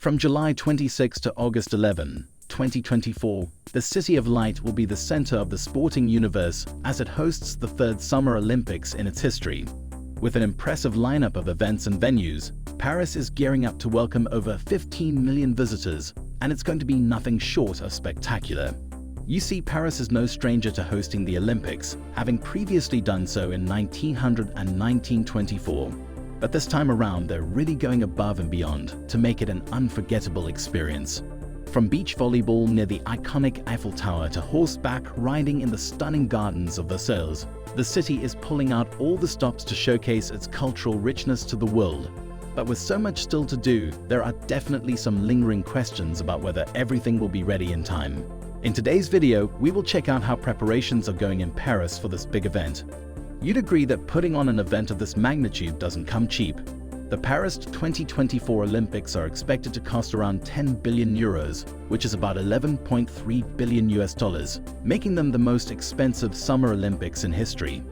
From July 26 to August 11, 2024, the City of Light will be the center of the sporting universe as it hosts the third Summer Olympics in its history. With an impressive lineup of events and venues, Paris is gearing up to welcome over 15 million visitors, and it's going to be nothing short of spectacular. You see, Paris is no stranger to hosting the Olympics, having previously done so in 1900 and 1924. But this time around, they're really going above and beyond to make it an unforgettable experience. From beach volleyball near the iconic Eiffel Tower to horseback riding in the stunning gardens of Versailles, the city is pulling out all the stops to showcase its cultural richness to the world. But with so much still to do, there are definitely some lingering questions about whether everything will be ready in time. In today's video, we will check out how preparations are going in Paris for this big event. You'd agree that putting on an event of this magnitude doesn't come cheap. The Paris 2024 Olympics are expected to cost around 10 billion euros, which is about $11.3 billion, making them the most expensive Summer Olympics in history.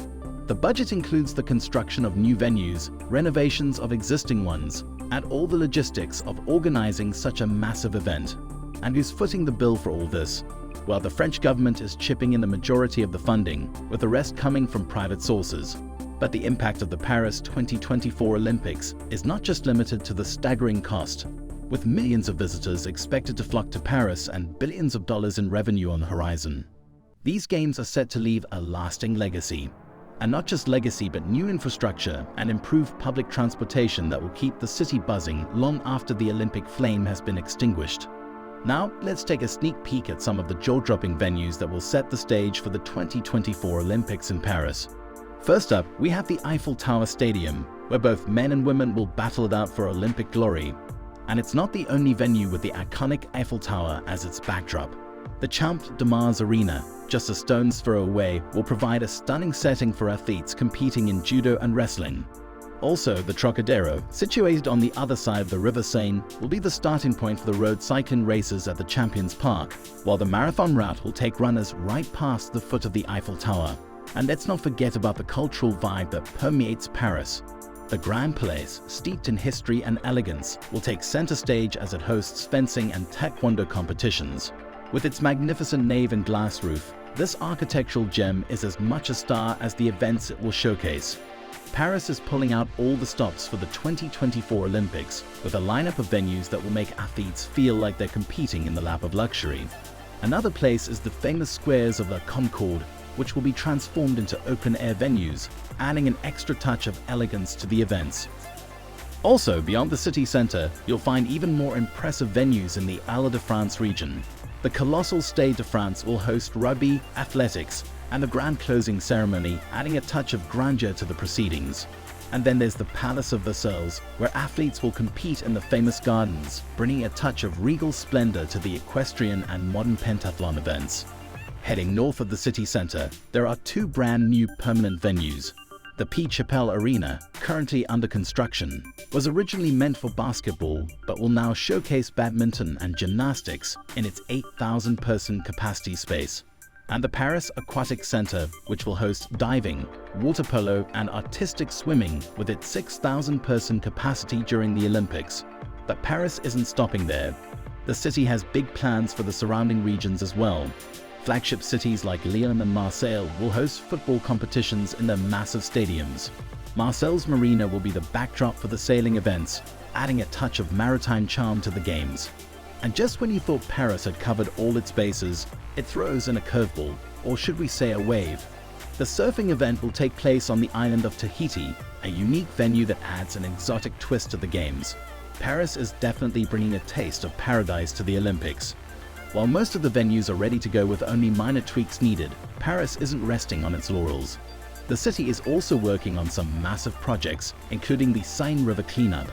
The budget includes the construction of new venues, renovations of existing ones, and all the logistics of organizing such a massive event. And who's footing the bill for all this? Well, the French government is chipping in the majority of the funding, with the rest coming from private sources. But the impact of the Paris 2024 Olympics is not just limited to the staggering cost. With millions of visitors expected to flock to Paris and billions of dollars in revenue on the horizon, these games are set to leave a lasting legacy. And not just legacy, but new infrastructure and improved public transportation that will keep the city buzzing long after the Olympic flame has been extinguished. Now, let's take a sneak peek at some of the jaw-dropping venues that will set the stage for the 2024 Olympics in Paris. First up, we have the Eiffel Tower Stadium, where both men and women will battle it out for Olympic glory. And it's not the only venue with the iconic Eiffel Tower as its backdrop. The Champs de Mars Arena, just a stone's throw away, will provide a stunning setting for athletes competing in judo and wrestling. Also, the Trocadero, situated on the other side of the River Seine, will be the starting point for the road cycling races at the Champions Park, while the marathon route will take runners right past the foot of the Eiffel Tower. And let's not forget about the cultural vibe that permeates Paris. The Grand Palais, steeped in history and elegance, will take center stage as it hosts fencing and taekwondo competitions. With its magnificent nave and glass roof, this architectural gem is as much a star as the events it will showcase. Paris is pulling out all the stops for the 2024 Olympics, with a lineup of venues that will make athletes feel like they're competing in the lap of luxury. Another place is the famous squares of La Concorde, which will be transformed into open-air venues, adding an extra touch of elegance to the events. Also, beyond the city center, you'll find even more impressive venues in the Île-de-France region. The colossal Stade de France will host rugby, athletics, and the grand closing ceremony, adding a touch of grandeur to the proceedings. And then there's the Palace of Versailles, where athletes will compete in the famous gardens, bringing a touch of regal splendor to the equestrian and modern pentathlon events. Heading north of the city center, there are two brand new permanent venues. The P-Chapelle Arena, currently under construction, was originally meant for basketball, but will now showcase badminton and gymnastics in its 8,000-person capacity space. And the Paris Aquatic Center, which will host diving, water polo, and artistic swimming with its 6,000-person capacity during the Olympics. But Paris isn't stopping there. The city has big plans for the surrounding regions as well. Flagship cities like Lyon and Marseille will host football competitions in their massive stadiums. Marseille's marina will be the backdrop for the sailing events, adding a touch of maritime charm to the games. And just when you thought Paris had covered all its bases, it throws in a curveball, or should we say a wave. The surfing event will take place on the island of Tahiti, a unique venue that adds an exotic twist to the games. Paris is definitely bringing a taste of paradise to the Olympics. While most of the venues are ready to go with only minor tweaks needed, Paris isn't resting on its laurels. The city is also working on some massive projects, including the Seine River cleanup.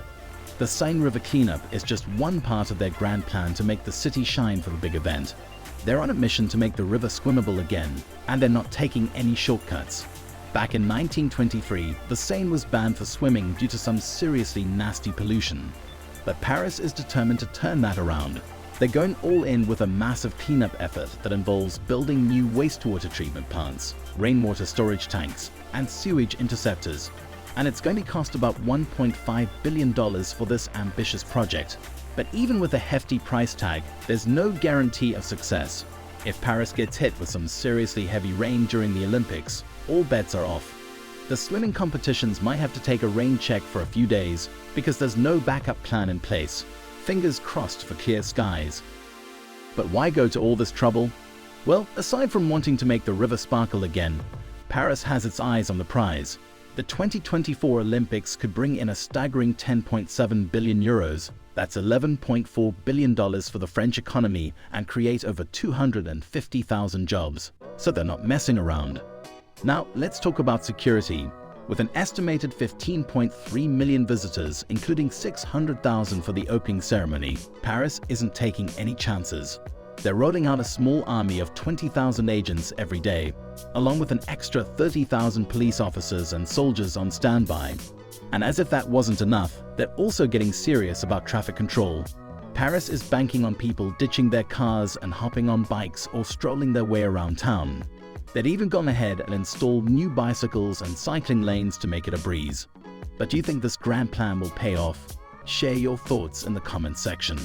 The Seine River cleanup is just one part of their grand plan to make the city shine for the big event. They're on a mission to make the river swimmable again, and they're not taking any shortcuts. Back in 1923, the Seine was banned for swimming due to some seriously nasty pollution. But Paris is determined to turn that around. They're going all in with a massive cleanup effort that involves building new wastewater treatment plants, rainwater storage tanks, and sewage interceptors. And it's going to cost about $1.5 billion for this ambitious project. But even with a hefty price tag, there's no guarantee of success. If Paris gets hit with some seriously heavy rain during the Olympics, all bets are off. The swimming competitions might have to take a rain check for a few days because there's no backup plan in place. Fingers crossed for clear skies. But why go to all this trouble? Well, aside from wanting to make the river sparkle again, Paris has its eyes on the prize. The 2024 Olympics could bring in a staggering 10.7 billion euros. That's $11.4 billion for the French economy and create over 250,000 jobs. So they're not messing around. Now, let's talk about security. With an estimated 15.3 million visitors, including 600,000 for the opening ceremony, Paris isn't taking any chances. They're rolling out a small army of 20,000 agents every day, along with an extra 30,000 police officers and soldiers on standby. And as if that wasn't enough, they're also getting serious about traffic control. Paris is banking on people ditching their cars and hopping on bikes or strolling their way around town. They'd even gone ahead and installed new bicycles and cycling lanes to make it a breeze. But do you think this grand plan will pay off? Share your thoughts in the comments section.